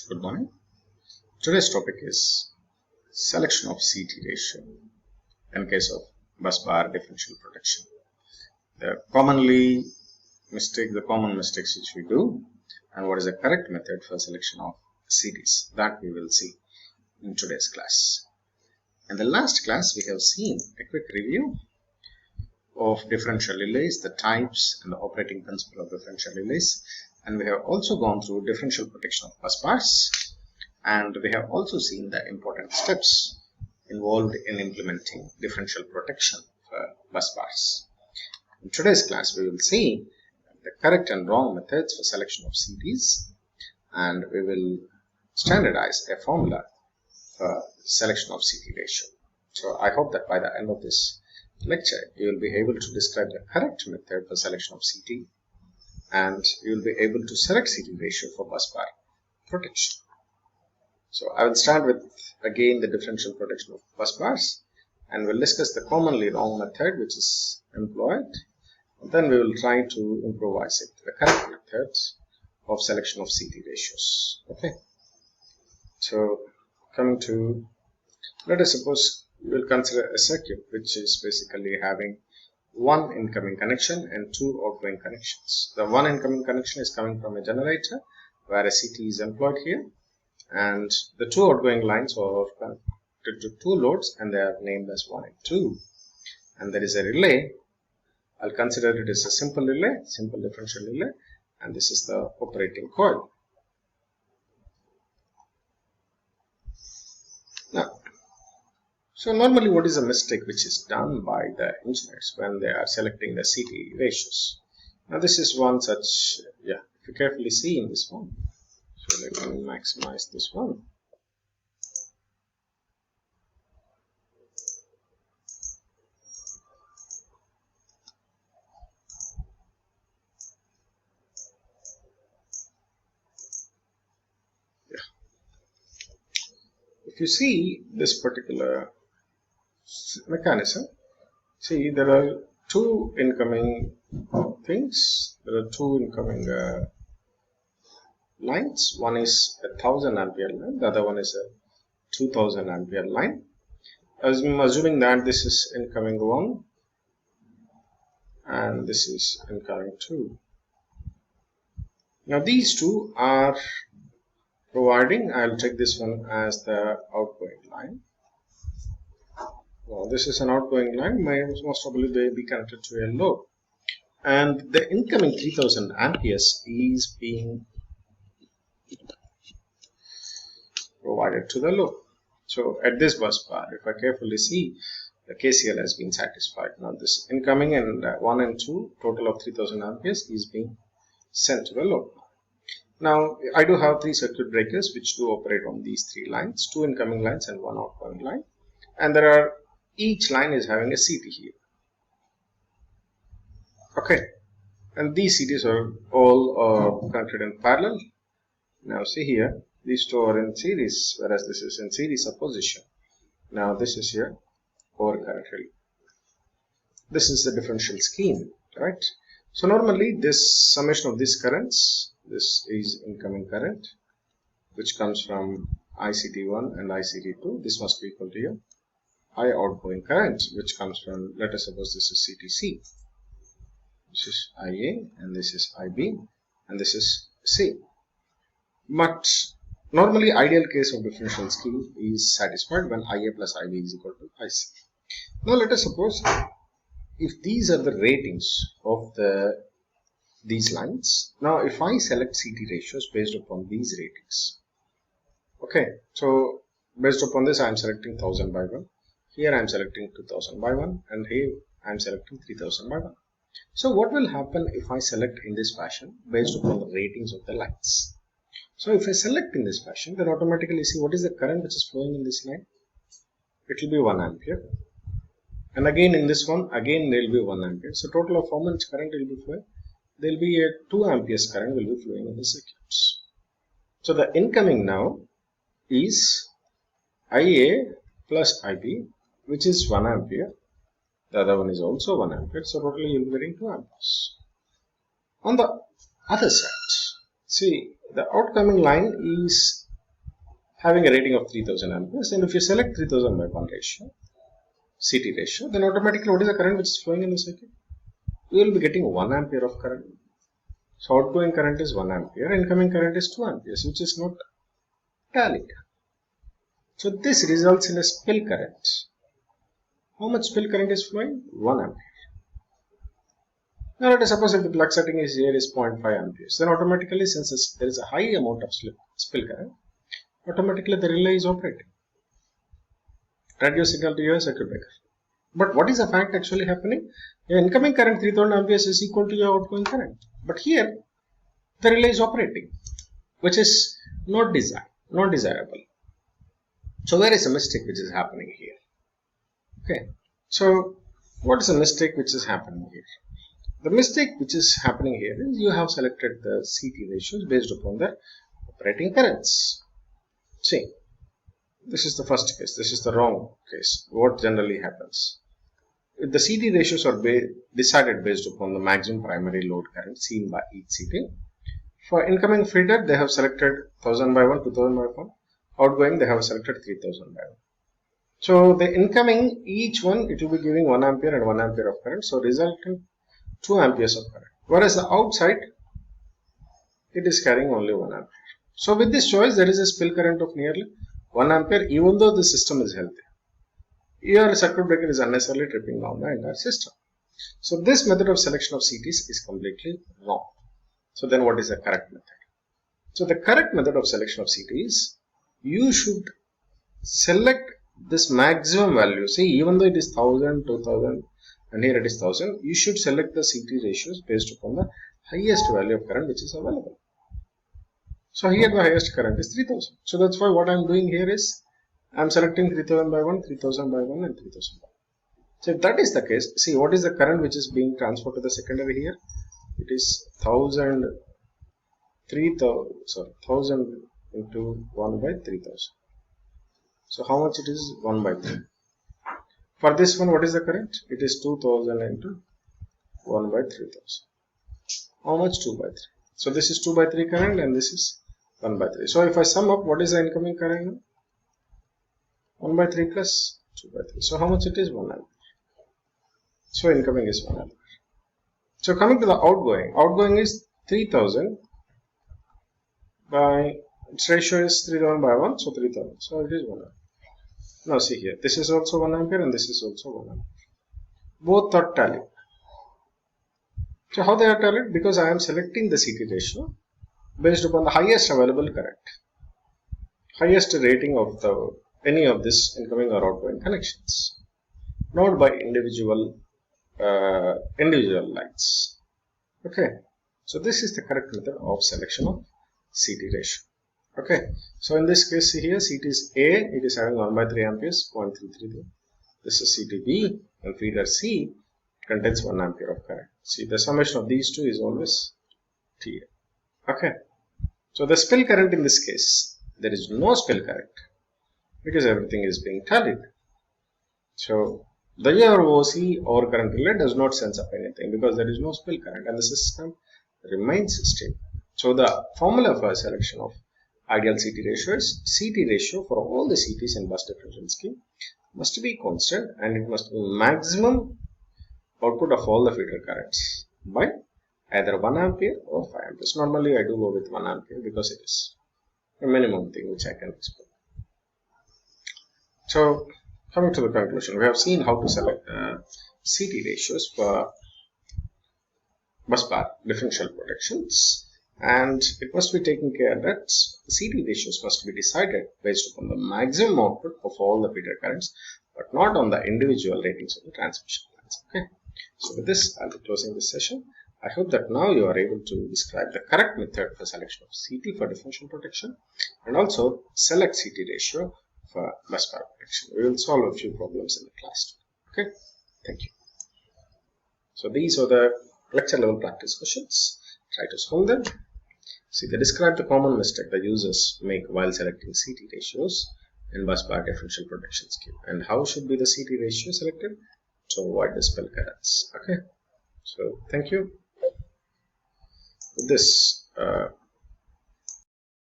Good morning. Today's topic is selection of CT ratio in case of bus bar differential protection. The common mistakes which we do, and what is the correct method for selection of CTs, that we will see in today's class. In the last class, we have seen a quick review of differential relays, the types and the operating principle of differential relays, and we have also gone through differential protection of bus bars, and we have also seen the important steps involved in implementing differential protection for bus bars. In today's class, we will see the correct and wrong methods for selection of CTs, and we will standardize a formula for selection of CT ratio. So I hope that by the end of this lecture, you will be able to describe the correct method for selection of CT, and you will be able to select CT ratio for bus bar protection. So I will start with again the differential protection of bus bars, and we'll discuss the commonly wrong method which is employed. And then we will try to improvise it, the correct methods of selection of CT ratios. Okay. So coming to, let us suppose we will consider a circuit which is basically having one incoming connection and two outgoing connections. The one incoming connection is coming from a generator where a CT is employed here, and the two outgoing lines are connected to two loads and they are named as 1 and 2. And there is a relay. I'll consider it as a simple relay, simple differential relay, and this is the operating coil. Now, so normally what is a mistake which is done by the engineers when they are selecting the CT ratios? Now this is one such, if you carefully see in this one. So let me maximize this one. If you see this particular mechanism, see there are two incoming things. There are two incoming lines. One is a 1000 ampere line, the other one is a 2000 ampere line. As I'm assuming that this is incoming 1 and this is incoming 2. Now these two are providing, I'll take this one as the outgoing line. Well, this is an outgoing line, most probably they be connected to a load. And the incoming 3000 amperes is being provided to the load. So at this bus bar, if I carefully see, the KCL has been satisfied. Now this incoming and 1 and 2, total of 3000 amperes is being sent to the load. Now I do have 3 circuit breakers which do operate on these 3 lines, 2 incoming lines and 1 outgoing line. And there are, each line is having a CT here. Okay. And these CTs are all connected in parallel. Now see here, these two are in series, whereas this is in series opposition. Now this is here over connected. This is the differential scheme, right? So normally this summation of these currents, this is incoming current, which comes from ICT1 and ICT2. This must be equal to your I outgoing current, which comes from, let us suppose this is CTC. This is IA and this is IB and this is C. But normally ideal case of differential scheme is satisfied when IA plus IB is equal to IC. Now let us suppose if these are the ratings of these lines. Now if I select CT ratios based upon these ratings. Okay, so based upon this I am selecting 1000 by 1. Here I am selecting 2000 by 1 and here I am selecting 3000 by 1. So what will happen if I select in this fashion based upon the ratings of the lines? So if I select in this fashion, then automatically see what is the current which is flowing in this line. It will be 1 ampere. And again in this one, again there will be 1 ampere. So total of how much current will be flowing? There will be a 2 amperes current will be flowing in the circuits. So the incoming now is IA plus IB, which is 1 ampere. The other one is also 1 ampere. So totally you will be getting 2 amperes. On the other side, see the outcoming line is having a rating of 3000 amperes, and if you select 3000 by 1 ratio, CT ratio, then automatically what is the current which is flowing in the circuit? You will be getting 1 ampere of current. So outgoing current is 1 ampere, incoming current is 2 amperes, which is not tallied. So this results in a spill current. How much spill current is flowing? 1 ampere. Now let us suppose if the plug setting is here is 0.5 amperes, then automatically, since there is a high amount of spill current, automatically the relay is operating. Radio signal to your circuit breaker. But what is the fact actually happening? Your incoming current 3000 amperes is equal to your outgoing current. But here the relay is operating, which is not desirable. So where is the mistake which is happening here? Okay. So what is the mistake which is happening here? The mistake which is happening here is you have selected the CT ratios based upon the operating currents. See, this is the first case. This is the wrong case. What generally happens? If the CT ratios are decided based upon the maximum primary load current seen by each CT. For incoming feeder, they have selected 1000 by 1, 2000 by 1. Outgoing, they have selected 3000 by 1. So the incoming, each one, it will be giving 1 ampere and 1 ampere of current. So resulting 2 amperes of current. Whereas the outside, it is carrying only 1 ampere. So with this choice, there is a spill current of nearly 1 ampere, even though the system is healthy. Your circuit breaker is unnecessarily tripping down the entire system. So this method of selection of CTs is completely wrong. So then what is the correct method? So the correct method of selection of CTs, you should select this maximum value. See, even though it is 1000, 2000 and here it is 1000, you should select the CT ratios based upon the highest value of current which is available. So here the highest current is 3000. So that's why what I am doing here is I am selecting 3000 by 1, 3000 by 1 and 3000 by 1. So if that is the case, see what is the current which is being transferred to the secondary here? It is 1000 into 1 by 3000. So how much it is? 1 by 3. For this one, what is the current? It is 2000 into 1 by 3000. How much? 2 by 3. So this is 2 by 3 current and this is 1 by 3. So if I sum up, what is the incoming current now? 1 by 3 plus 2 by 3. So how much it is? 1 ampere. So incoming is 1 ampere. So coming to the outgoing is 3000 by, its ratio is 3000 by 1, so 3000. So it is 1 ampere. Now see here, this is also 1 ampere and this is also 1 ampere. Both are tallied. So how they are tallied? Because I am selecting the CT ratio based upon the highest available current, highest rating of any of this incoming or outgoing connections, not by individual lines. Okay, so this is the correct method of selection of CT ratio. Okay, so in this case, see here, CT is A, it is having 1 by 3 amperes, 0.333. This is CT B, and feeder C contains 1 ampere of current. See, the summation of these two is always T. Okay, so the spill current in this case, there is no spill current because everything is being tallied. So the EROC or current relay does not sense up anything because there is no spill current and the system remains stable. So the formula for selection of ideal CT ratio is CT ratio for all the CTs in bus differential scheme must be constant and it must be maximum output of all the feeder currents by either 1 ampere or 5 amperes. Normally I do go with 1 ampere because it is a minimum thing which I can explain. So coming to the conclusion, we have seen how to select CT ratios for bus bar differential protections. And it must be taken care that CT ratios must be decided based upon the maximum output of all the feeder currents, but not on the individual ratings of the transmission lines. Okay. So with this, I'll be closing this session. I hope that now you are able to describe the correct method for selection of CT for differential protection and also select CT ratio for bus bar protection. We will solve a few problems in the class. Okay. Thank you. So these are the lecture level practice questions. Try to solve them. See, they describe the common mistake the users make while selecting CT ratios in bus bar differential protection scheme and how should be the CT ratio selected to avoid the spill currents. Okay, so thank you. With this